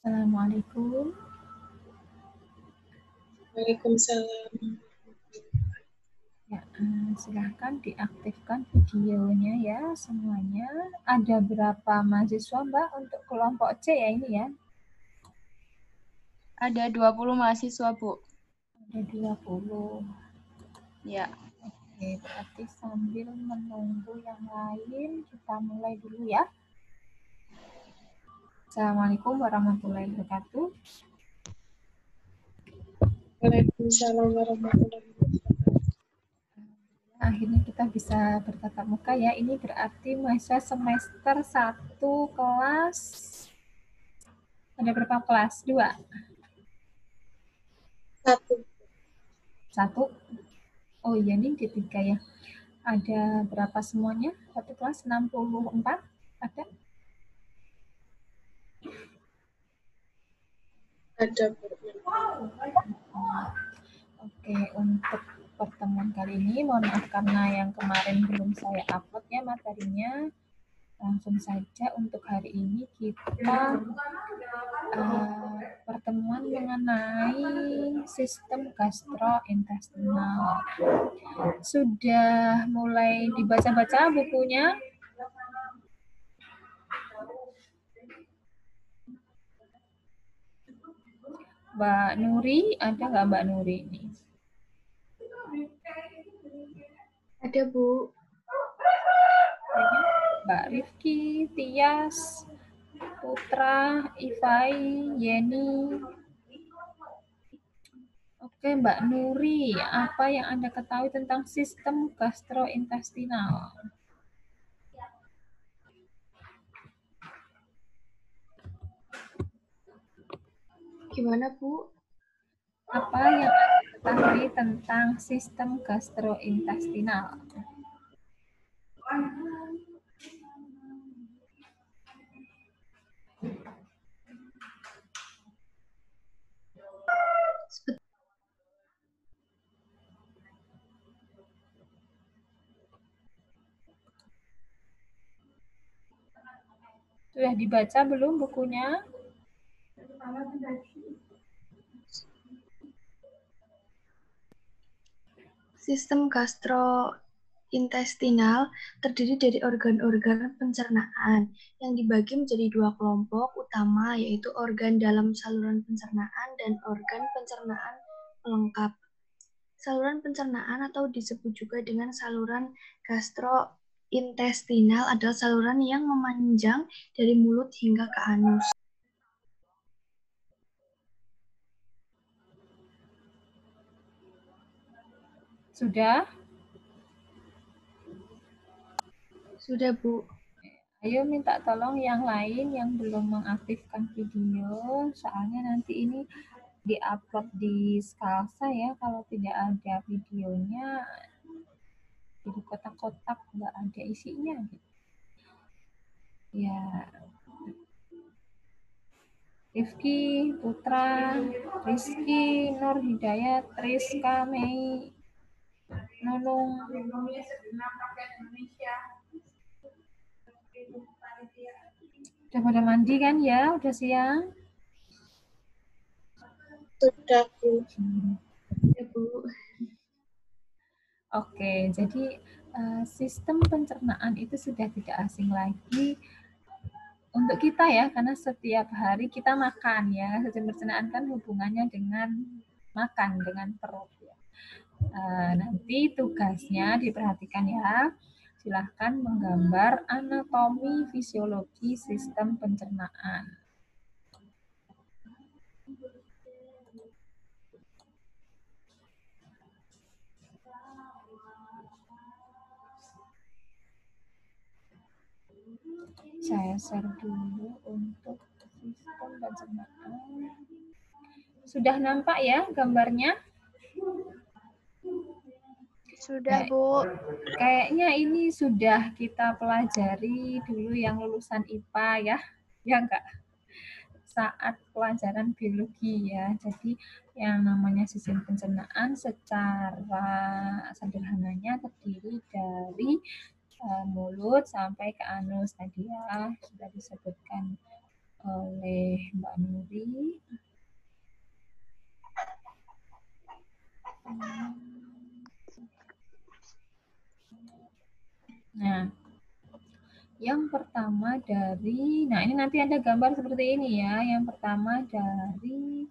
Assalamualaikum. Waalaikumsalam. Ya, silahkan diaktifkan videonya ya semuanya. Ada berapa mahasiswa Mbak untuk kelompok C ya ini ya? Ada 20 mahasiswa, Bu. Ada 20. Ya. Oke, berarti sambil menunggu yang lain, kita mulai dulu ya. Assalamualaikum warahmatullahi wabarakatuh. Waalaikumsalam warahmatullahi wabarakatuh. Akhirnya kita bisa bertatap muka ya. Ini berarti mahasiswa semester 1 kelas. Ada berapa kelas? 2? 1. Oh iya, ini D3 ya. Ada berapa semuanya? Satu kelas 64? Ada? Ada. Oke, untuk pertemuan kali ini, mohon maaf karena yang kemarin belum saya upload ya materinya. Langsung saja untuk hari ini kita pertemuan mengenai sistem gastrointestinal. Sudah mulai dibaca-baca bukunya? Mbak Nuri, ada nggak Mbak Nuri ini? Ada, Bu. Mbak Rifki, Tias, Putra, Ifai, Yeni. Oke, Mbak Nuri, apa yang Anda ketahui tentang sistem gastrointestinal? Gimana, Bu? Apa yang Anda ketahui tentang sistem gastrointestinal? Sudah dibaca belum bukunya? Sistem gastrointestinal terdiri dari organ-organ pencernaan yang dibagi menjadi 2 kelompok utama, yaitu organ dalam saluran pencernaan dan organ pencernaan pelengkap. Saluran pencernaan atau disebut juga dengan saluran gastrointestinal adalah saluran yang memanjang dari mulut hingga ke anus. Sudah? Sudah, Bu. Ayo minta tolong yang lain yang belum mengaktifkan video, soalnya nanti ini diupload di Skalsa ya, kalau tidak ada videonya, jadi kotak-kotak, nggak ada isinya. Gitu. Ya, Rifki, Putra, Rizky, Nur Hidayat, Rizka, Mei, Nunung. Udah pada mandi kan ya? Udah siang? Sudah, Bu. Ya, Bu. Oke, jadi sistem pencernaan itu sudah tidak asing lagi untuk kita ya, karena setiap hari kita makan ya. Sistem pencernaan kan hubungannya dengan makan, dengan perut ya. Nanti tugasnya diperhatikan ya. Silahkan menggambar anatomi fisiologi sistem pencernaan. Saya share dulu untuk sistem pencernaan. Sudah nampak ya gambarnya? Sudah, Bu. Kayaknya ini sudah kita pelajari dulu yang lulusan IPA ya. Ya enggak? Saat pelajaran biologi ya. Jadi yang namanya sistem pencernaan secara sederhananya terdiri dari mulut sampai ke anus tadi ya. Sudah disebutkan oleh Mbak Nuri. Nah, yang pertama nah ini nanti ada gambar seperti ini ya. Yang pertama dari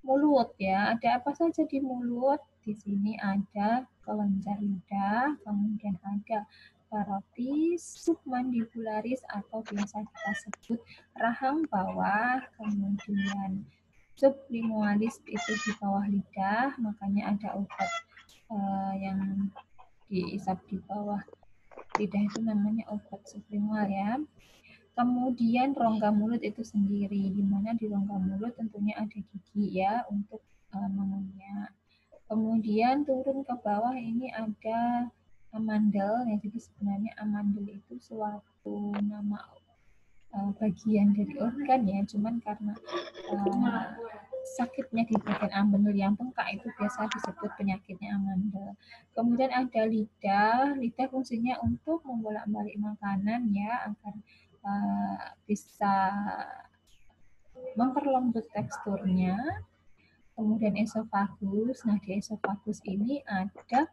mulut ya. Ada apa saja di mulut? Di sini ada kelenjar lidah, kemudian ada parotis, submandibularis atau biasa kita sebut rahang bawah, kemudian sublingualis itu di bawah lidah, makanya ada obat yang diisap di bawah lidah itu namanya obat sublingual ya. Kemudian rongga mulut itu sendiri, di mana di rongga mulut tentunya ada gigi ya untuk mengunyah. Kemudian turun ke bawah ini ada amandel ya, jadi sebenarnya amandel itu suatu nama bagian dari organ ya, cuman karena sakitnya di bagian amandel yang bengkak itu biasa disebut penyakitnya amandel. Kemudian ada lidah, lidah fungsinya untuk membolak-balik makanan ya agar bisa memperlembut teksturnya. Kemudian esofagus, nah di esofagus ini ada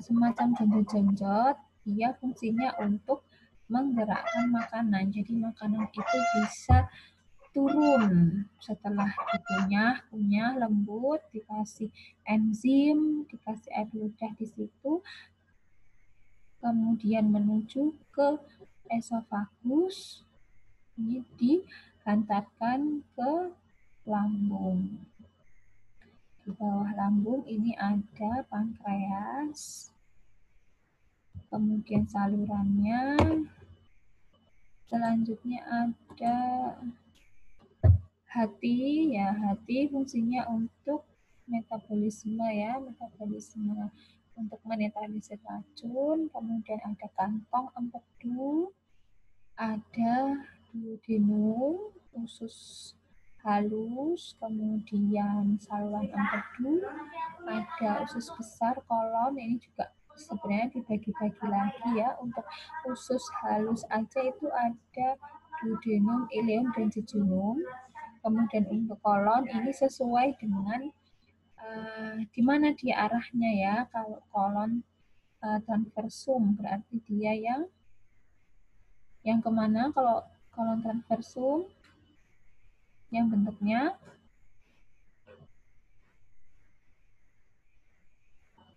semacam jenjot-jenjot, dia fungsinya untuk menggerakkan makanan. Jadi makanan itu bisa turun setelah dikunyah lembut, dikasih enzim, dikasih air ludah di situ, kemudian menuju ke esofagus, ini dihantarkan ke lambung. Di bawah lambung ini ada pankreas, kemudian salurannya, selanjutnya ada hati, ya hati fungsinya untuk metabolisme ya, metabolisme untuk menetralisir racun, kemudian ada kantong empedu, ada duodenum, usus halus, kemudian saluran empedu, ada usus besar, kolon, ini juga sebenarnya dibagi-bagi lagi ya. Untuk usus halus aja itu ada duodenum, ileum, dan jejunum. Kemudian untuk kolon ini sesuai dengan di mana dia arahnya ya. Kalau kolon transversum berarti dia yang kemana? Kalau kolon transversum yang bentuknya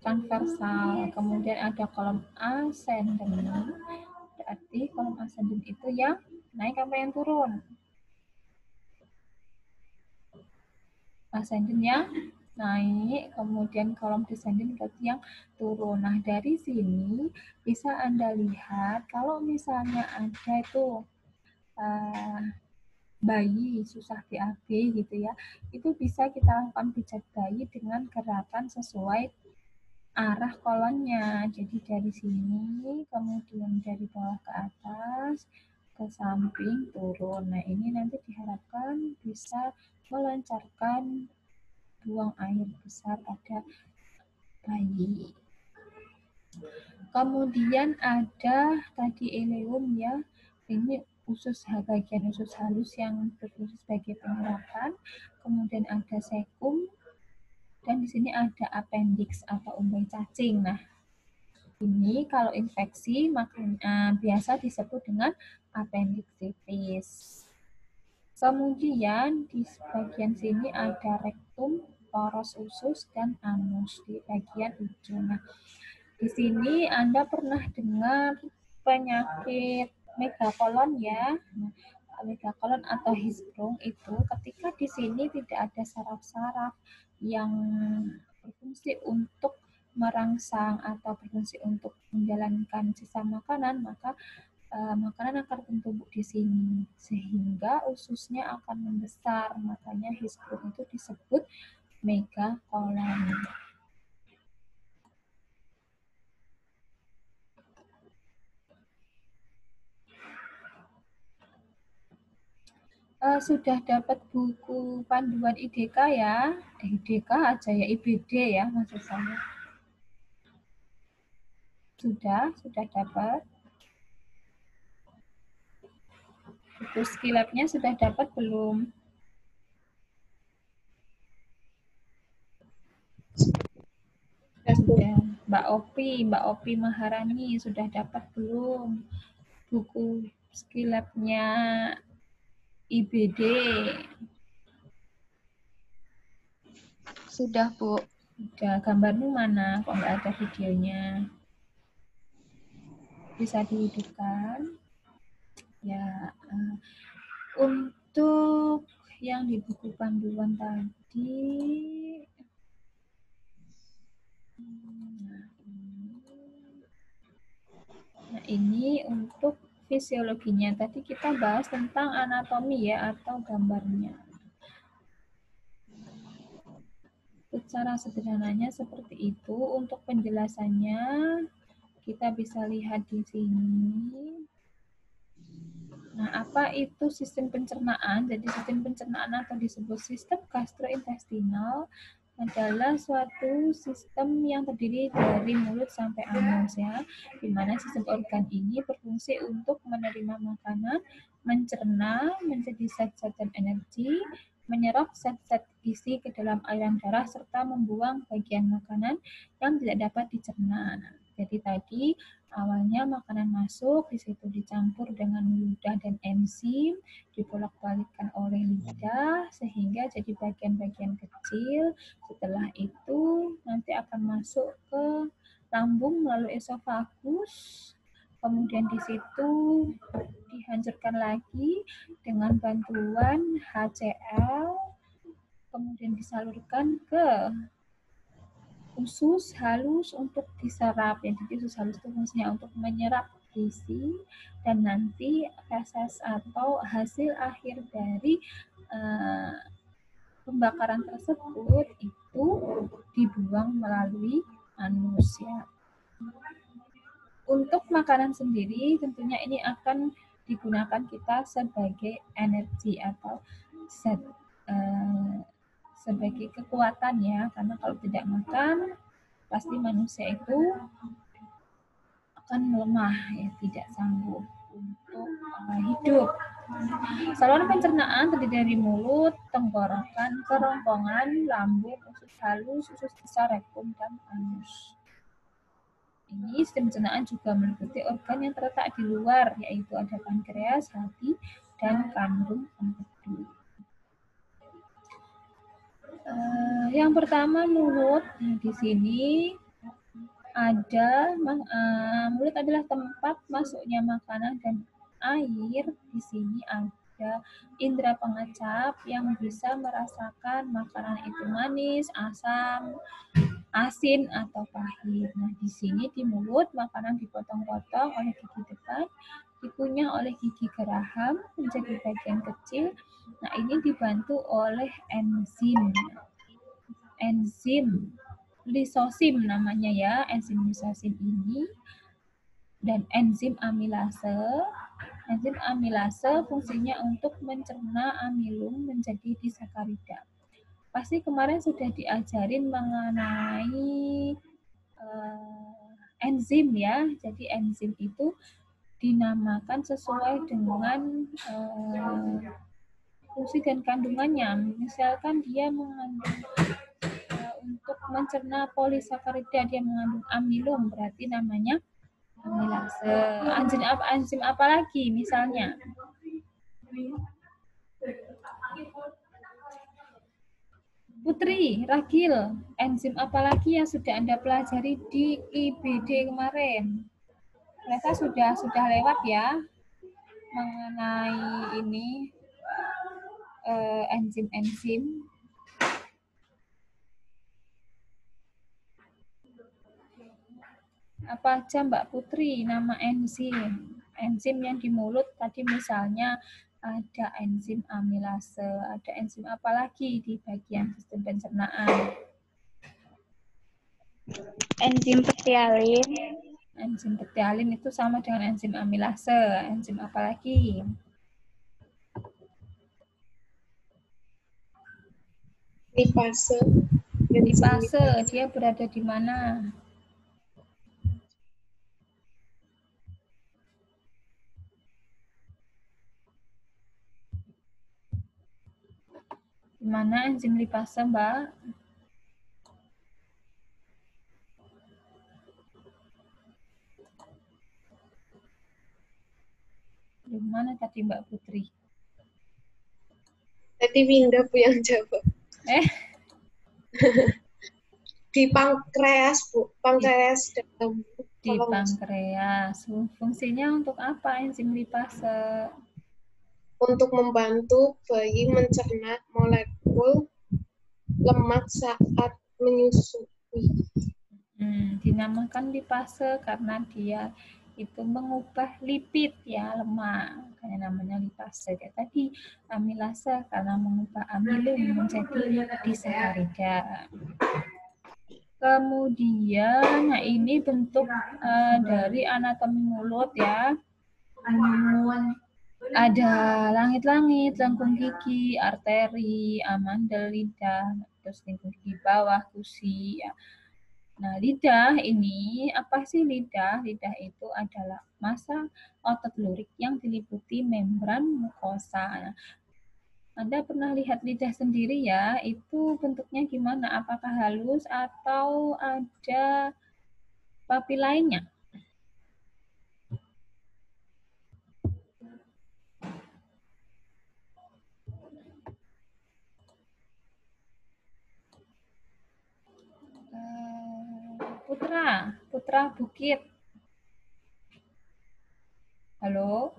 transversal. Kemudian ada kolom ascending, berarti kolom ascending itu yang naik apa yang turun? Ascending yang naik, kemudian kolom descending berarti yang turun. Nah, dari sini bisa Anda lihat kalau misalnya ada itu bayi susah BAB gitu ya, itu bisa kita lakukan pijat bayi dengan gerakan sesuai arah kolonnya. Jadi dari sini, kemudian dari bawah ke atas, ke samping turun. Nah, ini nanti diharapkan bisa melancarkan buang air besar pada bayi. Kemudian ada tadi ileum ya, ini bagian usus halus yang berfungsi sebagai penyerapan. Kemudian ada sekum, dan di sini ada appendix atau umbai cacing. Nah, ini kalau infeksi biasa disebut dengan appendicitis. Kemudian di bagian sini ada rektum, poros usus, dan anus di bagian ujung. Nah, di sini Anda pernah dengar penyakit megakolon ya. Nah, megakolon atau Hirschsprung itu ketika di sini tidak ada saraf-saraf yang berfungsi untuk merangsang atau berfungsi untuk menjalankan sisa makanan, maka makanan akan bertumbuk di sini sehingga ususnya akan membesar. Makanya Hirschsprung itu disebut megakolon. Sudah dapat buku panduan IDK ya? IDK aja ya, IBD ya maksud saya. Sudah dapat. Buku skilabnya sudah dapat belum? Sudah. Mbak Opi Maharani sudah dapat belum? Buku skilabnya IBD. Sudah, Bu. Sudah. Gambarmu mana? Kok nggak ada videonya? Bisa dihidupkan. Ya. Untuk yang di buku panduan tadi, nah ini untuk fisiologinya. Tadi kita bahas tentang anatomi ya atau gambarnya. Secara sederhananya seperti itu. Untuk penjelasannya kita bisa lihat di sini. Nah, apa itu sistem pencernaan? Jadi sistem pencernaan atau disebut sistem gastrointestinal adalah suatu sistem yang terdiri dari mulut sampai anus ya, di mana sistem organ ini berfungsi untuk menerima makanan, mencerna menjadi zat-zat dan energi, menyerap zat-zat gizi ke dalam aliran darah serta membuang bagian makanan yang tidak dapat dicerna. Nah, jadi tadi awalnya makanan masuk, di situ dicampur dengan ludah dan enzim, dibolak-balikkan oleh lidah sehingga jadi bagian-bagian kecil. Setelah itu nanti akan masuk ke lambung melalui esofagus. Kemudian di situ dihancurkan lagi dengan bantuan HCl. Kemudian disalurkan ke usus halus untuk diserap. Jadi usus halus itu fungsinya untuk menyerap gizi dan nanti feses atau hasil akhir dari pembakaran tersebut itu dibuang melalui anus ya. Untuk makanan sendiri tentunya ini akan digunakan kita sebagai energi atau sebagai kekuatan ya, karena kalau tidak makan pasti manusia itu akan melemah ya, tidak sanggup untuk hidup. Saluran pencernaan terdiri dari mulut, tenggorokan, kerongkongan, lambung, usus halus, usus besar, rektum, dan anus. Ini sistem pencernaan juga meliputi organ yang terletak di luar, yaitu ada pankreas, hati, dan kandung empedu. Yang pertama mulut. Nah, di sini ada mulut adalah tempat masuknya makanan dan air. Di sini ada indera pengecap yang bisa merasakan makanan itu manis, asam, asin atau pahit. Nah, di sini di mulut makanan dipotong-potong oleh gigi depan, dikunyah oleh gigi geraham menjadi bagian kecil. Nah, ini dibantu oleh enzim. Enzim lisosim namanya ya, enzim lisosim ini dan enzim amilase Enzim amilase fungsinya untuk mencerna amilum menjadi disakarida. Pasti kemarin sudah diajarin mengenai enzim ya. Jadi enzim itu dinamakan sesuai dengan fungsi dan kandungannya. Misalkan dia mengandung untuk mencerna polisakarida, dia mengandung amilum, berarti namanya amilase. Enzim apa lagi misalnya? Putri, Ragil, enzim apa lagi yang sudah Anda pelajari di IBD kemarin? Mereka sudah lewat ya mengenai ini enzim-enzim. Apa aja Mbak Putri nama enzim? Enzim yang di mulut tadi misalnya ada enzim amilase, ada enzim apa lagi di bagian sistem pencernaan? Enzim petialin. Enzim petialin itu sama dengan enzim amilase. Enzim apa lagi? Lipase. Lipase, dia berada di mana? Di mana enzim lipase, Mbak? Di mana tadi Mbak Putri? Tadi Winda Bu yang jawab. Di pankreas, Bu. Pankreas dalam. Di pankreas. Fungsinya untuk apa enzim lipase? Untuk membantu bayi mencerna molekul lemak saat menyusui. Dinamakan lipase karena dia itu mengubah lipid ya, lemak. Makanya namanya lipase. Kayak tadi amilase karena mengubah amilum menjadi disakarida. Kemudian, nah ini bentuk dari anatomi mulut ya. Ada langit-langit, lengkung gigi, arteri, amandel, lidah, terus lengkung gigi bawah, gusi ya. Nah, lidah ini, apa sih lidah? Lidah itu adalah massa otot lurik yang diliputi membran mukosa. Nah, Anda pernah lihat lidah sendiri ya? Itu bentuknya gimana? Apakah halus atau ada papil lainnya? Putra Bukit. Halo?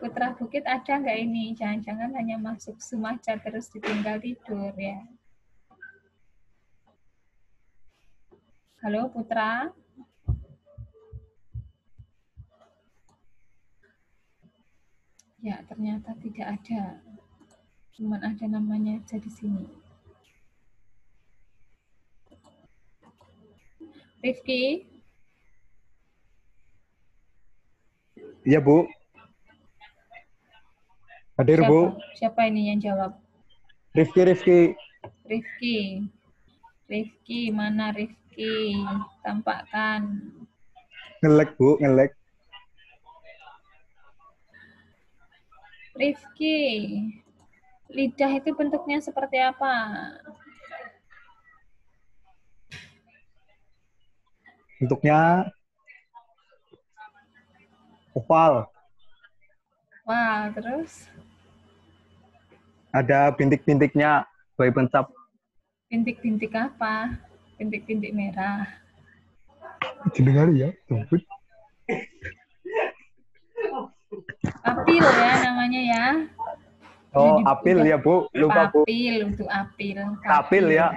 Putra Bukit ada nggak ini? Jangan-jangan hanya masuk Sumaja terus ditinggal tidur ya. Halo Putra? Ya, ternyata tidak ada. Cuman ada namanya aja di sini. Rifki? Iya, Bu. Hadir, Siapa? Bu. Siapa ini yang jawab? Rifki. Rifki, mana Rifki? Tampakkan. Ngelek, Bu, ngelek. Rifki, lidah itu bentuknya seperti apa? Bentuknya oval. Wah, terus? Ada bintik-bintiknya, bayi pencap. Bintik-bintik apa? Bintik-bintik merah. Didengar ya, sebut. Apil ya namanya ya. Oh, apil ya, Bu. Lupa, Bu. Papil, untuk apil. Apil ya.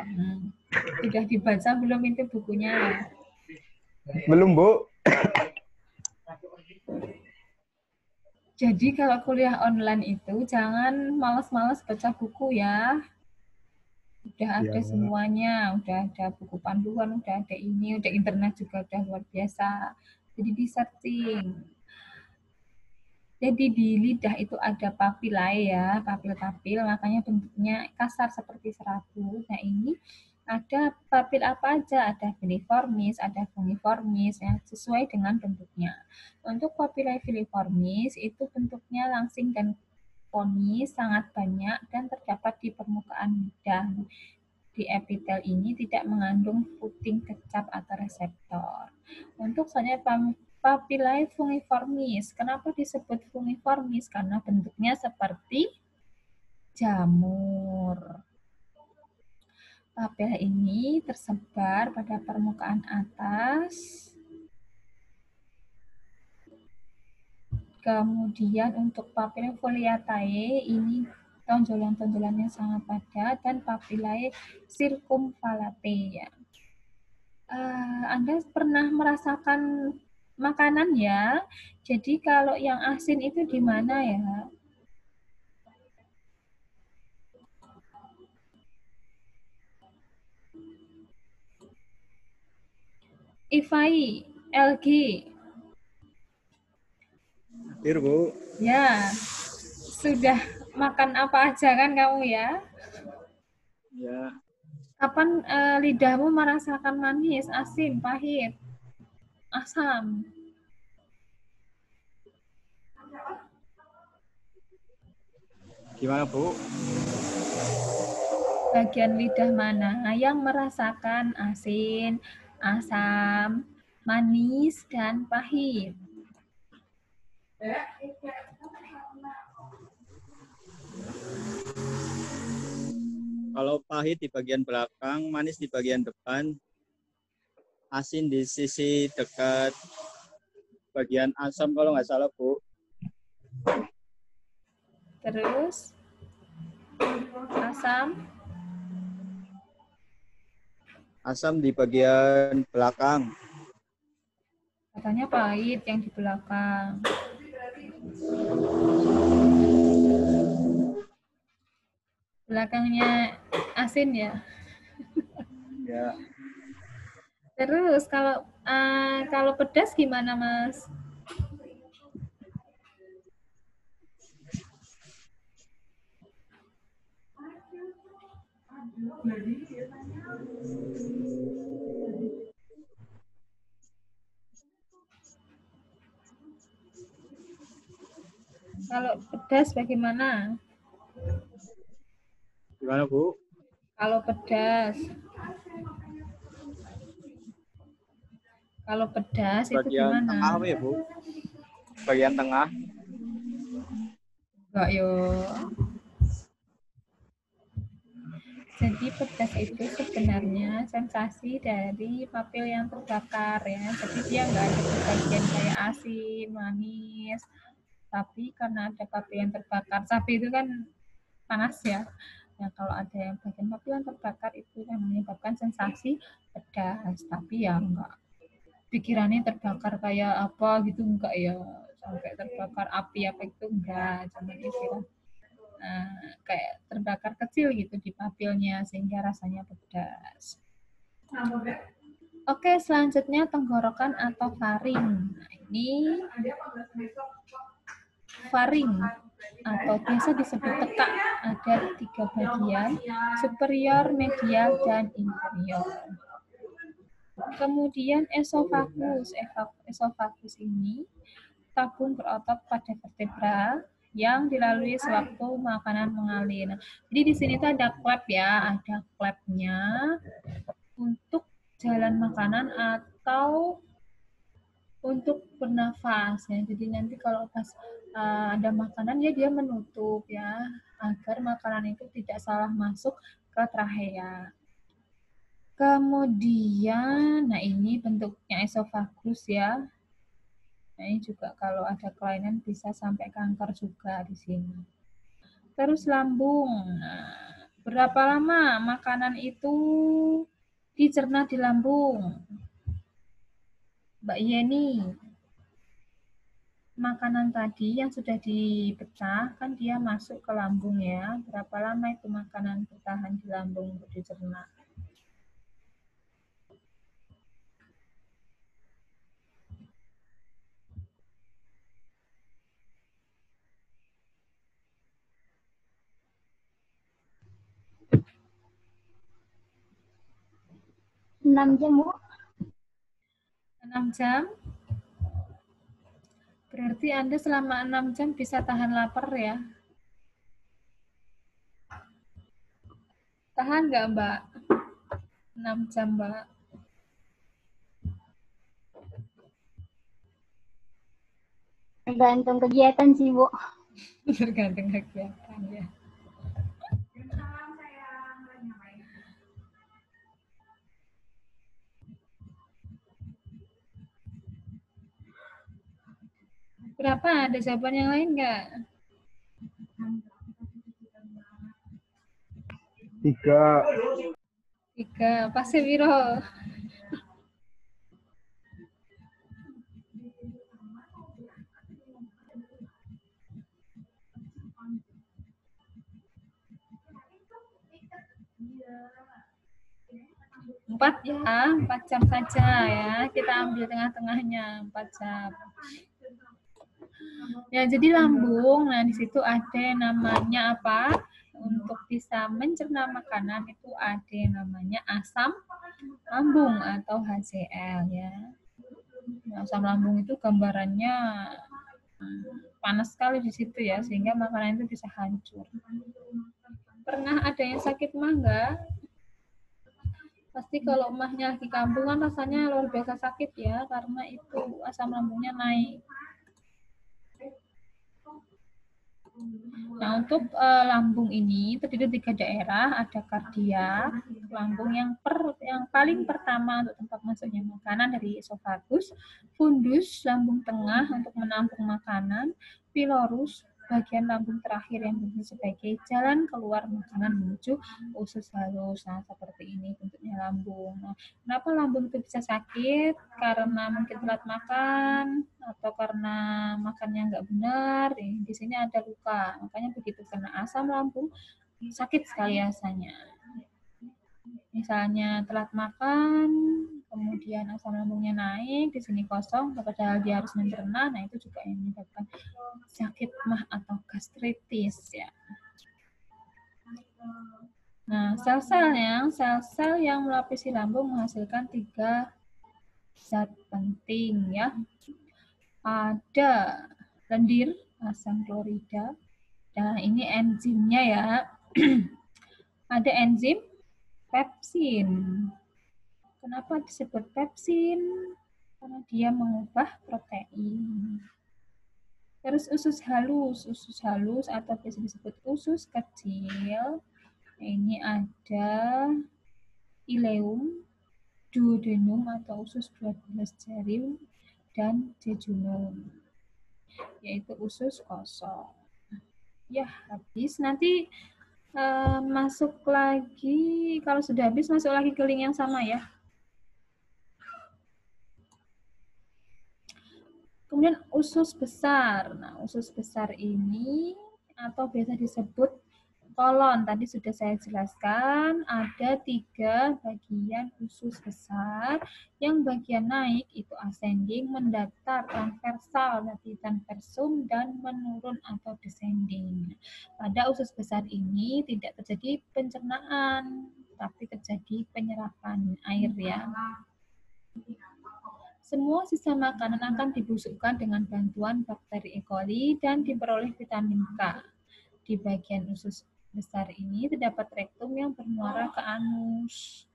Sudah dibaca belum itu bukunya? Belum, Bu. Jadi kalau kuliah online itu jangan malas-malas baca buku ya. Udah ada Ya. semuanya, udah ada buku panduan, udah ada ini, udah internet juga udah luar biasa. Jadi di searching. Jadi di lidah itu ada papillae ya, papil-papil, makanya bentuknya kasar seperti serabut. Nah ini ada papil apa aja, ada filiformis, ada fungiformis, ya, sesuai dengan bentuknya. Untuk papillae filiformis itu bentuknya langsing dan konis, sangat banyak dan terdapat di permukaan lidah. Di epitel ini tidak mengandung puting kecap atau reseptor. Untuk selanjutnya papillae fungiformis. Kenapa disebut fungiformis? Karena bentuknya seperti jamur. Papilla ini tersebar pada permukaan atas. Kemudian untuk papillae foliatae ini tonjolan-tonjolannya sangat padat dan papillae circumvallatae ya. Anda pernah merasakan makanan ya? Jadi kalau yang asin itu di mana ya? Ifai, LG. Hadir, Bu. Ya, sudah makan apa aja kan kamu ya? Ya, Kapan lidahmu merasakan manis, asin, pahit, asam? gimana, Bu? Bagian lidah mana yang merasakan asin, asam, manis, dan pahit? Kalau pahit di bagian belakang, manis di bagian depan, asin di sisi dekat bagian asam kalau nggak salah, Bu. Terus asam, Asam di bagian belakang. katanya pahit yang di belakang. Belakangnya asin ya. Ya, Terus kalau pedas gimana, Mas? Kalau pedas bagaimana? gimana, Bu? Kalau pedas. Kalau pedas itu Bagian gimana? tengah apa ya, Bu? Bagian tengah. Enggak yo. Jadi pedas itu sebenarnya sensasi dari papil yang terbakar ya. Jadi dia nggak ada di bagian kayak asin, manis. Tapi karena ada papil yang terbakar, sapi itu kan panas ya. Nah, kalau ada yang bagian papil yang terbakar itu yang menyebabkan sensasi pedas. Tapi ya enggak. Pikirannya terbakar kayak apa gitu enggak ya. Sampai terbakar api apa itu enggak. Cuma istilah kayak terbakar kecil gitu di papilnya sehingga rasanya pedas. Oke, selanjutnya tenggorokan atau faring. Nah, ini faring atau biasa disebut tekak ada 3 bagian, superior, medial, dan inferior. Kemudian esofagus. Esofagus ini tabung berotot pada vertebra yang dilalui sewaktu makanan mengalir. Nah, jadi di sini tuh ada klep ya, ada klepnya untuk jalan makanan atau untuk bernafas ya. Jadi nanti kalau pas ada makanan ya dia menutup ya agar makanan itu tidak salah masuk ke trachea. Kemudian, nah ini bentuknya esofagus ya. Nah, ini juga kalau ada kelainan bisa sampai kanker juga di sini. Terus lambung. Nah, berapa lama makanan itu dicerna di lambung? Mbak Yeni. makanan tadi yang sudah dipecah, kan dia masuk ke lambung ya. Berapa lama itu makanan bertahan di lambung untuk dicerna? Enam jam, Bu. 6 jam? Berarti Anda selama 6 jam bisa tahan lapar ya? Tahan nggak, Mbak? 6 jam, Mbak. Tergantung kegiatan sih, Bu. Tergantung kegiatan ya. Berapa? Ada jawaban yang lain nggak? 3. 3. Pasti Wiro. Empat ya, 4 jam saja ya. Kita ambil tengah-tengahnya, 4 jam. Ya, jadi lambung, nah di situ ada yang namanya apa? Untuk bisa mencerna makanan itu ada yang namanya asam lambung atau HCl ya. Nah, asam lambung itu gambarannya panas sekali di situ ya, sehingga makanan itu bisa hancur. Pernah ada yang sakit mah enggak? Pasti kalau emahnya lagi kambuh kan rasanya luar biasa sakit ya, karena itu asam lambungnya naik. Nah, untuk lambung ini terdiri dari 3 daerah, ada kardiak, lambung yang paling pertama untuk tempat masuknya makanan dari esofagus, fundus, lambung tengah untuk menampung makanan, pilorus, bagian lambung terakhir yang berfungsi sebagai jalan keluar makanan menuju usus halus. Nah, seperti ini bentuknya lambung. Nah, kenapa lambung itu bisa sakit? Karena mungkin telat makan atau karena makannya nggak benar. Di sini ada luka, makanya begitu kena asam lambung sakit sekali rasanya. Misalnya telat makan, kemudian asam lambungnya naik, di sini kosong, padahal dia harus mencerna, nah itu juga yang menyebabkan sakit mah atau gastritis ya. Nah, sel-sel yang melapisi lambung menghasilkan 3 zat penting ya. Ada lendir, asam klorida. Nah, ini enzimnya ya. Ada enzim pepsin. Kenapa disebut pepsin? Karena dia mengubah protein. Terus usus halus atau biasa disebut usus kecil. Ini ada ileum, duodenum atau usus 12 jari, dan jejunum, yaitu usus kosong. Ya, habis. Nanti masuk lagi, kalau sudah habis masuk lagi ke link yang sama ya. Kemudian usus besar. Nah, usus besar ini atau biasa disebut kolon, tadi sudah saya jelaskan, ada 3 bagian usus besar. Yang bagian naik itu ascending, mendatar transversal, nanti transversum, dan menurun atau descending. Pada usus besar ini tidak terjadi pencernaan, tapi terjadi penyerapan air ya. Semua sisa makanan akan dibusukkan dengan bantuan bakteri E. coli dan diperoleh vitamin K. Di bagian usus besar ini terdapat rektum yang bermuara ke anus.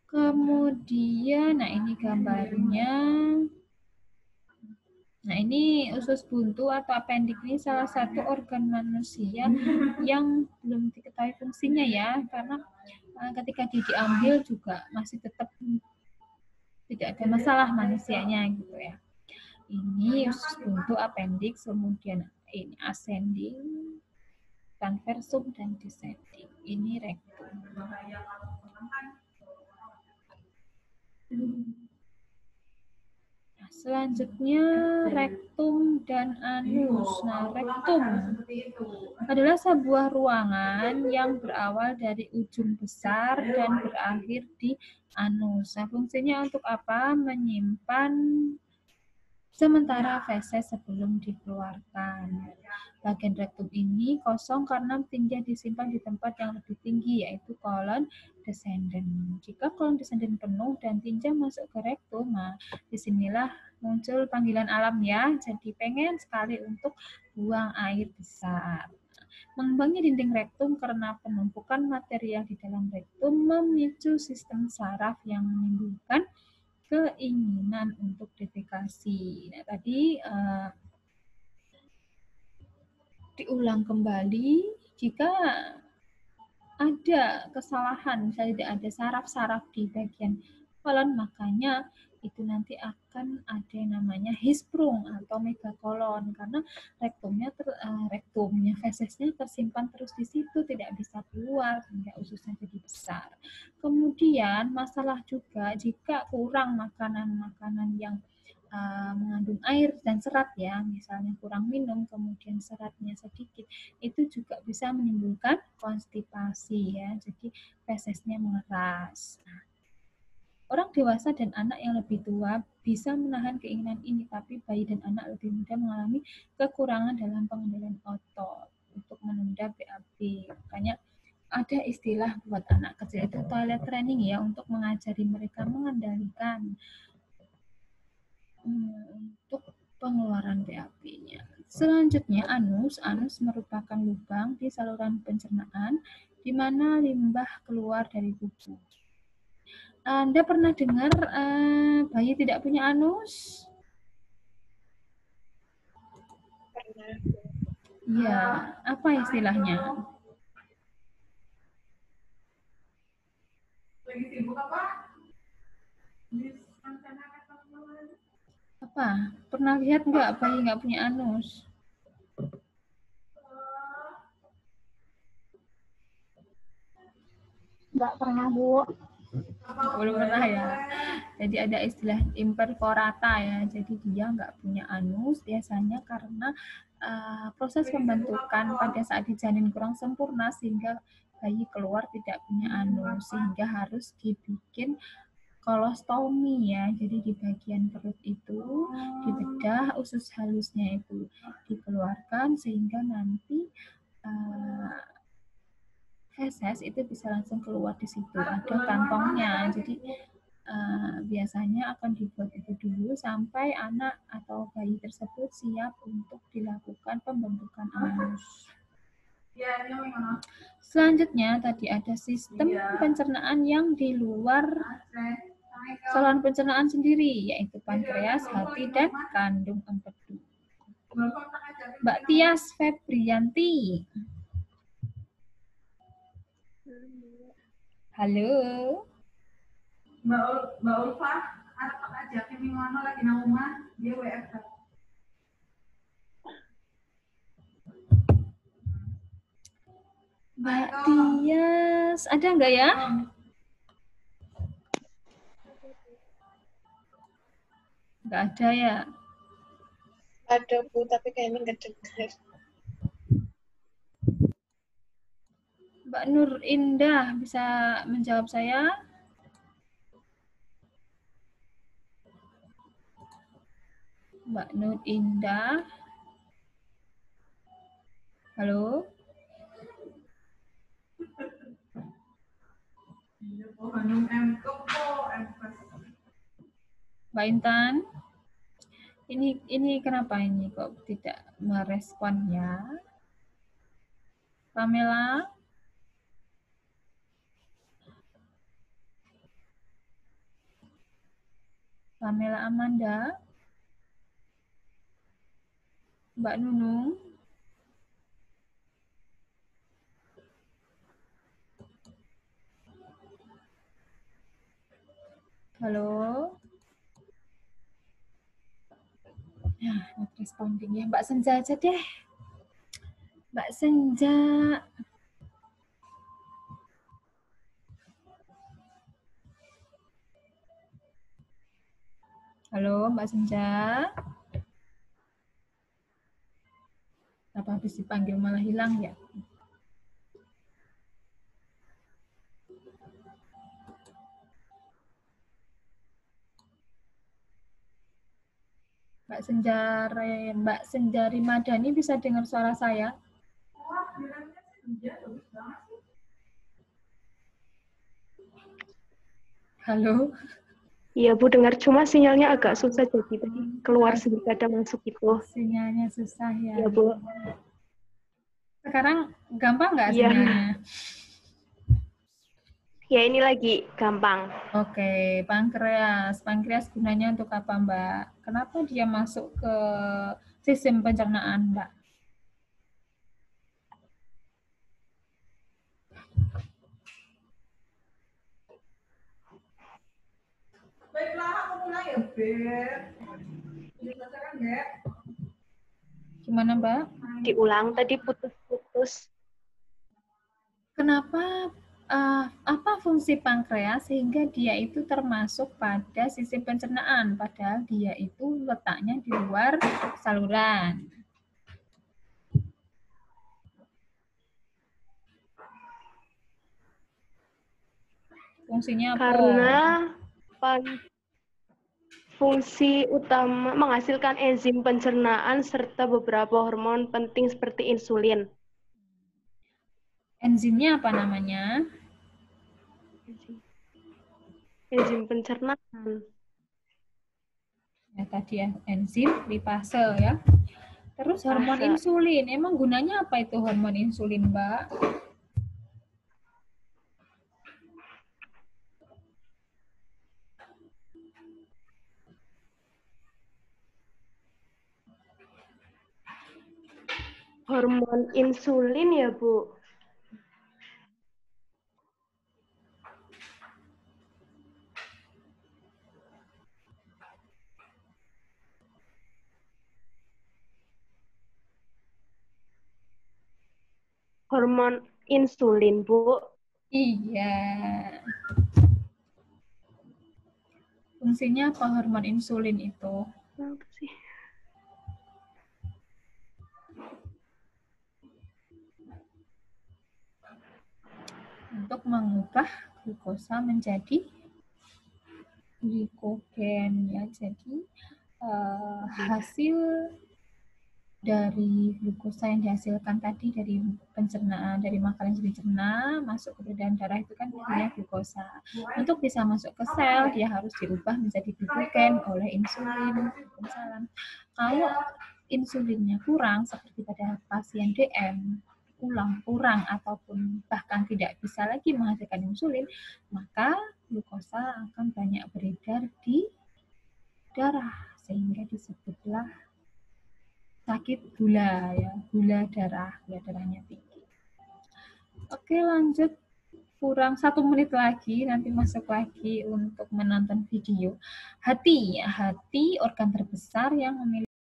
Kemudian, nah ini gambarnya. Nah, ini usus buntu atau appendix ini salah satu organ manusia yang belum diketahui fungsinya ya, karena ketika dia diambil juga masih tetap tidak ada masalah manusianya gitu ya. Ini usus buntu, appendix, kemudian ini ascending, transversum, dan descending. Ini rektum. Selanjutnya rektum dan anus. Nah, rektum adalah sebuah ruangan yang berawal dari ujung besar dan berakhir di anus. Nah, fungsinya untuk apa? Menyimpan sementara feses sebelum dikeluarkan. Bagian rektum ini kosong karena tinja disimpan di tempat yang lebih tinggi, yaitu kolon descendant. Jika kolon descendant penuh dan tinja masuk ke rektum, nah disinilah muncul panggilan alam ya. Jadi pengen sekali untuk buang air besar. Mengembangnya dinding rektum karena penumpukan material di dalam rektum memicu sistem saraf yang menimbulkan keinginan untuk defekasi. Nah, tadi diulang kembali, jika ada kesalahan, misalnya tidak ada saraf-saraf di bagian kolon, makanya itu nanti akan ada yang namanya hisprung atau megakolon karena rektumnya fesesnya tersimpan terus di situ, tidak bisa keluar sehingga ususnya jadi besar. Kemudian masalah juga jika kurang makanan-makanan yang mengandung air dan serat ya, misalnya kurang minum kemudian seratnya sedikit, itu juga bisa menimbulkan konstipasi ya, jadi fesesnya mengeras. Nah, orang dewasa dan anak yang lebih tua bisa menahan keinginan ini, tapi bayi dan anak lebih mudah mengalami kekurangan dalam pengendalian otot untuk menunda BAB. Makanya ada istilah buat anak kecil itu toilet training ya, untuk mengajari mereka mengendalikan untuk pengeluaran BAB-nya. Selanjutnya anus. Anus merupakan lubang di saluran pencernaan di mana limbah keluar dari tubuh. Anda pernah dengar bayi tidak punya anus? Pernah. Iya, apa istilahnya? Apa? Pernah lihat nggak bayi nggak punya anus? Nggak pernah, Bu. Belum pernah ya. Jadi ada istilah imperforata ya. Jadi dia nggak punya anus biasanya karena proses pembentukan pada saat di janin kurang sempurna sehingga bayi keluar tidak punya anus, sehingga harus dibikin kolostomi ya. Jadi di bagian perut itu dibedah, usus halusnya itu dikeluarkan sehingga nanti feses itu bisa langsung keluar di situ, ada kantongnya. Jadi biasanya akan dibuat itu dulu sampai anak atau bayi tersebut siap untuk dilakukan pembentukan anus. Selanjutnya tadi ada sistem pencernaan yang di luar saluran pencernaan sendiri, yaitu pankreas, hati, dan kandung empedu. Mbak Tias Febrianti. Halo. Mbak Ulfa, arep tak ajakin ning ngono lagi nang omah, dia WFH. Mbak Tias, ada nggak ya? Nggak ada ya? Ada, Bu, tapi kayaknya nggak dengar. Mbak Nur Indah bisa menjawab saya? Mbak Nur Indah. Halo? Mbak Intan? Ini kenapa ini kok tidak merespon ya? Pamela? Pamela Amanda? Mbak Nunung? Halo? Ya, not responding ya. Mbak Senja aja deh. Mbak Senja. Halo, Mbak Senja. Apa habis dipanggil malah hilang ya? Mbak Senjari Madani bisa dengar suara saya? Halo? Iya Bu, dengar, cuma sinyalnya agak susah jadi tadi keluar sedikit ada masuk itu. Sinyalnya susah ya. Iya Bu. Sekarang gampang nggak Iya. sinyalnya? Ya ini lagi gampang. Oke, pankreas. Pankreas gunanya untuk apa, Mbak? Kenapa dia masuk ke sistem pencernaan, Mbak? Baiklah, aku mulai ya, Beb. Dibacakan, Beb. Gimana, Mbak? Diulang tadi putus-putus. Kenapa apa fungsi pankreas sehingga dia itu termasuk pada sistem pencernaan, padahal dia itu letaknya di luar saluran. Fungsinya apa? Karena fungsi utama menghasilkan enzim pencernaan serta beberapa hormon penting seperti insulin. Enzimnya apa namanya? Enzim pencernaan. Ya, tadi ya, enzim lipase ya. Terus hormon Lipase. insulin. Emang gunanya apa itu hormon insulin, Mbak? Hormon insulin ya Bu. Hormon insulin Bu. Iya. Fungsinya apa hormon insulin itu? Apa sih? Untuk mengubah glukosa menjadi glikogen ya. Jadi hasil dari glukosa yang dihasilkan tadi dari pencernaan, dari makanan yang dicerna masuk ke peredaran darah itu kan namanya glukosa. Untuk bisa masuk ke sel dia harus diubah menjadi glikogen oleh insulin. Kalau insulinnya kurang seperti pada pasien DM kurang ataupun bahkan tidak bisa lagi menghasilkan insulin, maka glukosa akan banyak beredar di darah sehingga disebutlah sakit gula ya, gula darahnya tinggi. Oke, lanjut. Kurang 1 menit lagi, nanti masuk lagi untuk menonton video. Hati organ terbesar yang memiliki